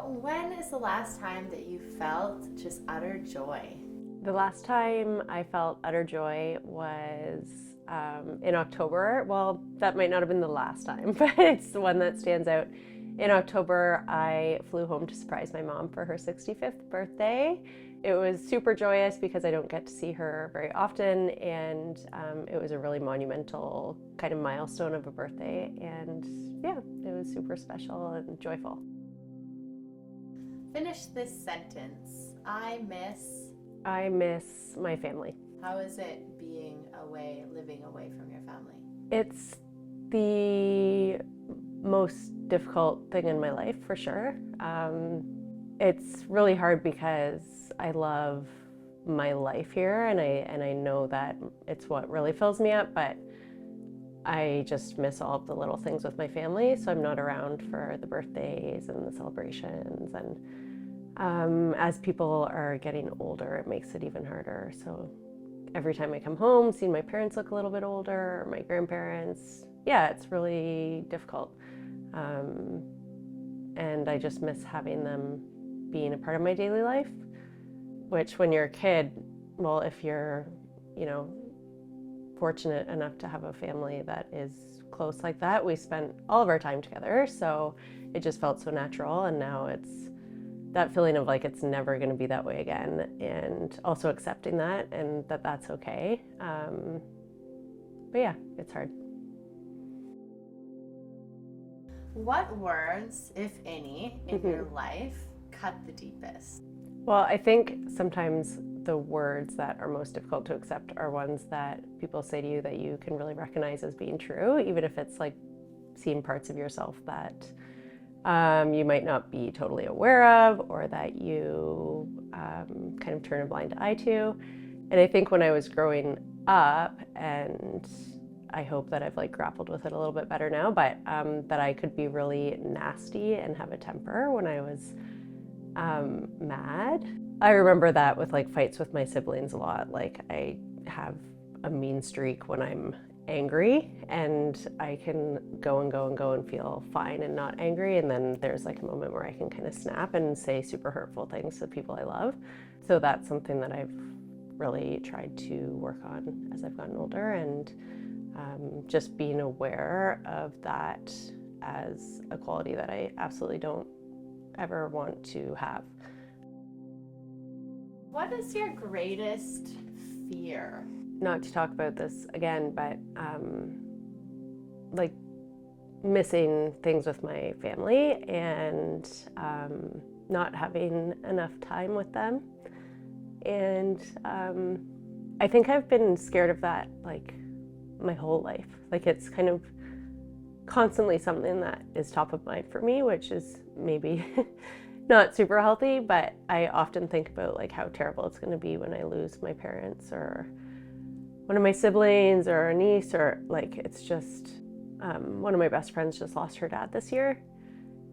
So, when is the last time that you felt just utter joy? The last time I felt utter joy was in October. Well, that might not have been the last time, but it's the one that stands out. In October, I flew home to surprise my mom for her 65th birthday. It was super joyous because I don't get to see her very often, and it was a really monumental kind of milestone of a birthday. And yeah, it was super special and joyful. Finish this sentence. I miss my family. How is it being away, living away from your family? It's the most difficult thing in my life, for sure. It's really hard because I love my life here, and I know that it's what really fills me up, but I just miss all of the little things with my family, so I'm not around for the birthdays and the celebrations, and as people are getting older, it makes it even harder. So every time I come home, seeing my parents look a little bit older, my grandparents, yeah, it's really difficult. And I just miss having them being a part of my daily life, which when you're a kid, well, if you're, you know, fortunate enough to have a family that is close like that, we spent all of our time together, so it just felt so natural. And now it's that feeling of like it's never going to be that way again, and also accepting that and that that's okay. But yeah, it's hard. What words, if any, in your life cut the deepest? Well, I think sometimes the words that are most difficult to accept are ones that people say to you that you can really recognize as being true, even if it's like seeing parts of yourself that you might not be totally aware of, or that you kind of turn a blind eye to. And I think when I was growing up, and I hope that I've like grappled with it a little bit better now, but that I could be really nasty and have a temper when I was mad. I remember that with like fights with my siblings a lot. Like I have a mean streak when I'm angry, and I can go and go and go and feel fine and not angry, and then there's like a moment where I can kind of snap and say super hurtful things to people I love. So that's something that I've really tried to work on as I've gotten older, and just being aware of that as a quality that I absolutely don't ever want to have. What is your greatest fear? Not to talk about this again, but like missing things with my family, and not having enough time with them. And I think I've been scared of that like my whole life. Like it's kind of constantly something that is top of mind for me, which is maybe not super healthy, but I often think about like how terrible it's going to be when I lose my parents or one of my siblings or a niece, or like it's just one of my best friends just lost her dad this year,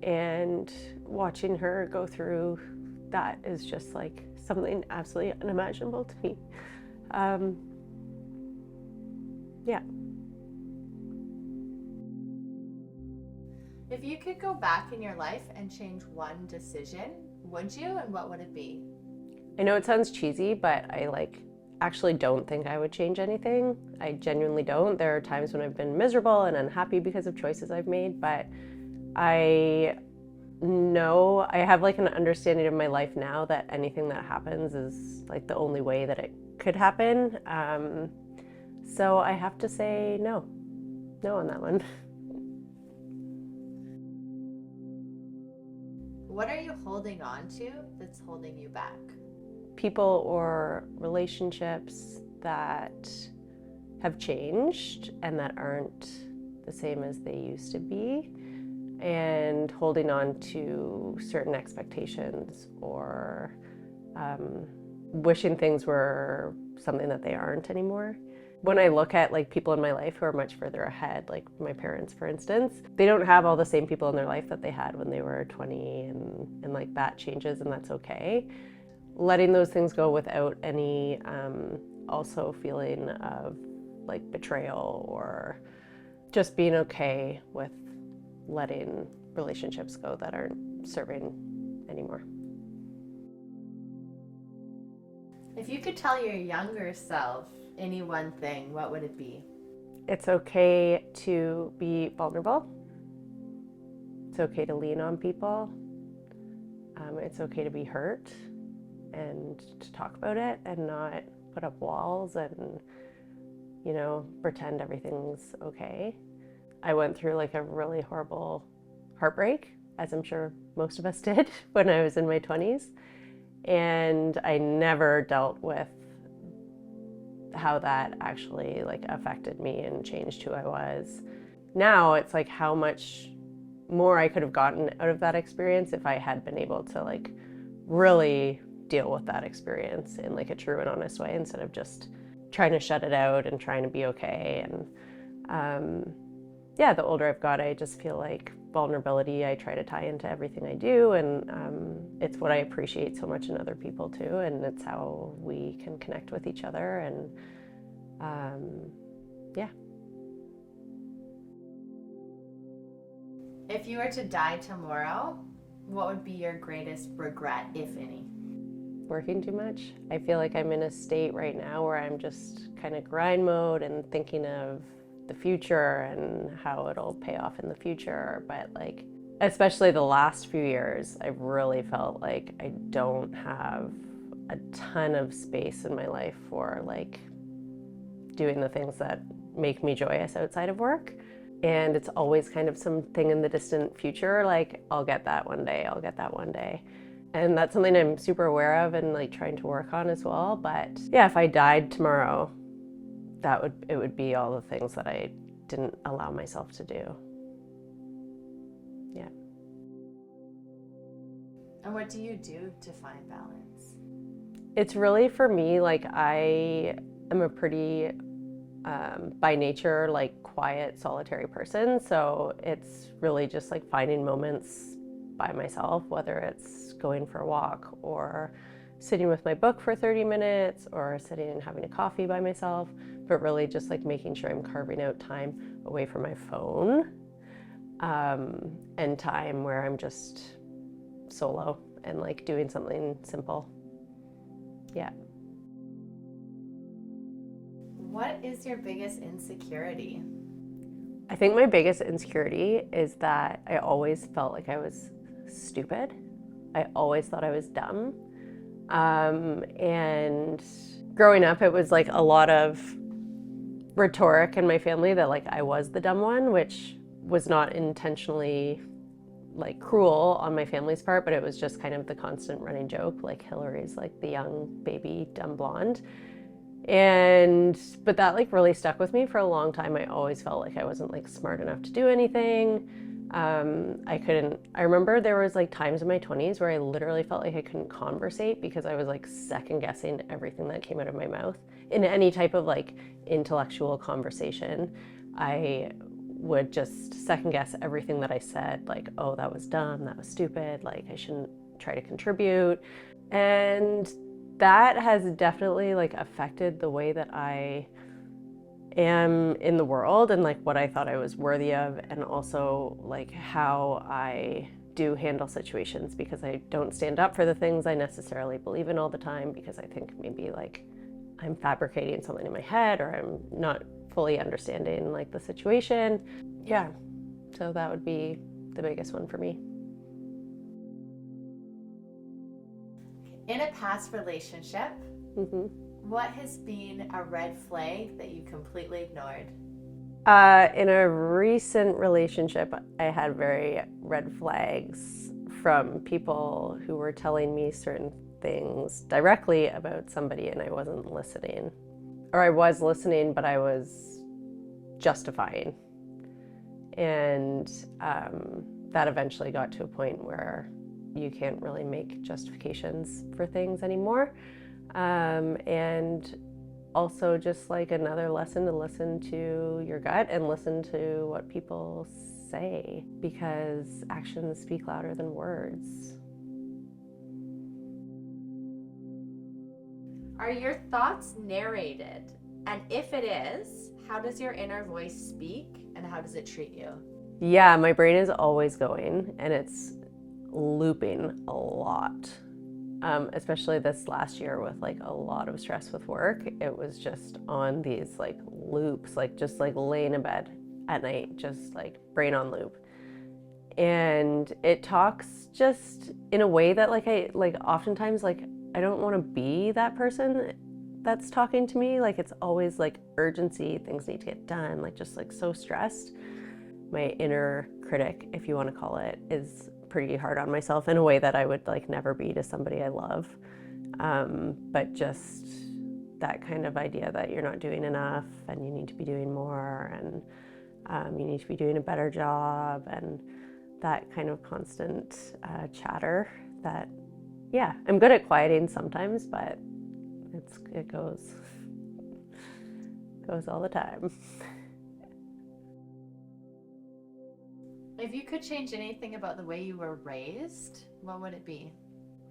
and watching her go through that is just like something absolutely unimaginable to me. Yeah. If you could go back in your life and change one decision, would you, and what would it be? I know it sounds cheesy, but I like actually don't think I would change anything. I genuinely don't. There are times when I've been miserable and unhappy because of choices I've made, but I know I have like an understanding of my life now that anything that happens is like the only way that it could happen. So I have to say no on that one. What are you holding on to that's holding you back? People or relationships that have changed and that aren't the same as they used to be, and holding on to certain expectations, or wishing things were something that they aren't anymore. When I look at like people in my life who are much further ahead, like my parents, for instance, they don't have all the same people in their life that they had when they were 20, and like that changes, and that's okay. Letting those things go without any also feeling of like betrayal, or just being okay with letting relationships go that aren't serving anymore. If you could tell your younger self any one thing, what would it be? It's okay to be vulnerable. It's okay to lean on people. It's okay to be hurt and to talk about it and not put up walls and, pretend everything's okay. I went through like a really horrible heartbreak, as I'm sure most of us did when I was in my 20s. And I never dealt with how that actually like affected me and changed who I was. Now it's like how much more I could have gotten out of that experience if I had been able to like really deal with that experience in like a true and honest way instead of just trying to shut it out and trying to be okay. And the older I've got, I just feel like vulnerability I try to tie into everything I do, and it's what I appreciate so much in other people too, and it's how we can connect with each other. And If you were to die tomorrow, what would be your greatest regret, if any? Working too much. I feel like I'm in a state right now where I'm just kind of grind mode and thinking of the future and how it'll pay off in the future. But like, especially the last few years, I've really felt like I don't have a ton of space in my life for like doing the things that make me joyous outside of work. And it's always kind of something in the distant future, like I'll get that one day, I'll get that one day. And that's something I'm super aware of and like trying to work on as well. But yeah, if I died tomorrow, it would be all the things that I didn't allow myself to do. Yeah. And what do you do to find balance? It's really, for me, like I am a pretty, by nature, like quiet, solitary person. So it's really just like finding moments by myself, whether it's going for a walk or sitting with my book for 30 minutes or sitting and having a coffee by myself, but really just like making sure I'm carving out time away from my phone, and time where I'm just solo and like doing something simple. Yeah. What is your biggest insecurity? I think my biggest insecurity is that I always felt like I was stupid. I always thought I was dumb. And growing up, it was like a lot of rhetoric in my family that like I was the dumb one, which was not intentionally like cruel on my family's part, but it was just kind of the constant running joke, like Hilary's like the young baby dumb blonde. But that like really stuck with me for a long time. I always felt like I wasn't like smart enough to do anything. I remember there was like times in my 20s where I literally felt like I couldn't conversate because I was like second guessing everything that came out of my mouth. In any type of like intellectual conversation, I would just second guess everything that I said, like, oh, that was dumb, that was stupid, like I shouldn't try to contribute. And that has definitely like affected the way that I am in the world and like what I thought I was worthy of, and also like how I do handle situations, because I don't stand up for the things I necessarily believe in all the time, because I think maybe like I'm fabricating something in my head or I'm not fully understanding like the situation. Yeah, so that would be the biggest one for me. In a past relationship, Mm-hmm. what has been a red flag that you completely ignored? In a recent relationship, I had very red flags from people who were telling me certain things directly about somebody, and I wasn't listening. Or I was listening, but I was justifying. And that eventually got to a point where you can't really make justifications for things anymore. And also just like another lesson to listen to your gut and listen to what people say, because actions speak louder than words. Are your thoughts narrated? And if it is, how does your inner voice speak and how does it treat you? Yeah, my brain is always going, and it's looping a lot. Especially this last year with like a lot of stress with work. It was just on these like loops, like just like laying in bed at night, just like brain on loop. And it talks just in a way that like I like oftentimes like I don't want to be that person that's talking to me. Like it's always like urgency, things need to get done, like just like so stressed. My inner critic, if you want to call it, is pretty hard on myself in a way that I would like never be to somebody I love. But just that kind of idea that you're not doing enough and you need to be doing more and you need to be doing a better job, and that kind of constant chatter that, yeah, I'm good at quieting sometimes, but it goes all the time. If you could change anything about the way you were raised, what would it be?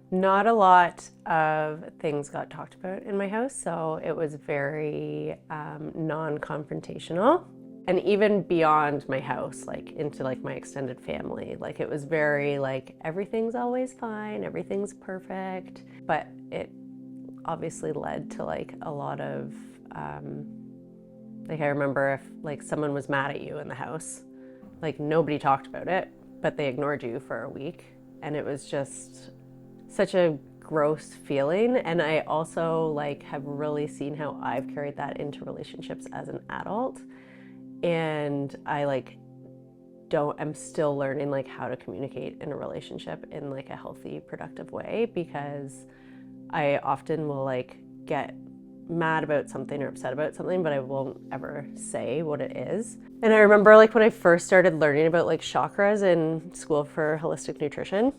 Not a lot of things got talked about in my house, so it was very non-confrontational. And even beyond my house, like into like my extended family, like it was very like everything's always fine, everything's perfect. But it obviously led to like a lot of like I remember if like someone was mad at you in the house, like nobody talked about it, but they ignored you for a week. And it was just such a gross feeling. And I also like have really seen how I've carried that into relationships as an adult. And I like I'm still learning like how to communicate in a relationship in like a healthy, productive way, because I often will like get mad about something or upset about something, but I won't ever say what it is. And I remember like when I first started learning about like chakras in school for holistic nutrition,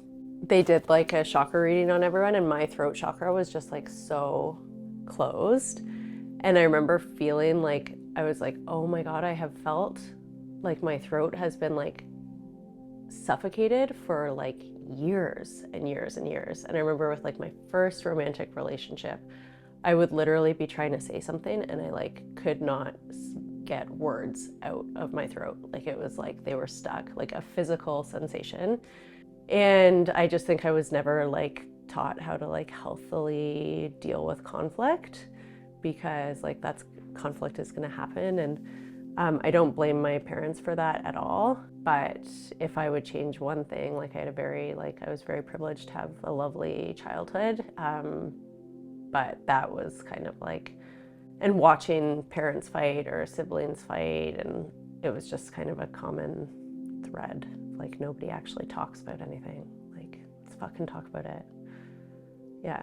they did like a chakra reading on everyone, and my throat chakra was just like so closed. And I remember feeling like I was like, oh my God, I have felt like my throat has been like suffocated for like years and years and years. And I remember with like my first romantic relationship, I would literally be trying to say something and I like could not get words out of my throat. Like it was like they were stuck, like a physical sensation. And I just think I was never like taught how to like healthily deal with conflict, because like conflict is going to happen. And I don't blame my parents for that at all. But if I would change one thing, like I was very privileged to have a lovely childhood. But that was kind of like, and watching parents fight or siblings fight, and it was just kind of a common thread. Like nobody actually talks about anything. Like, let's fucking talk about it. Yeah.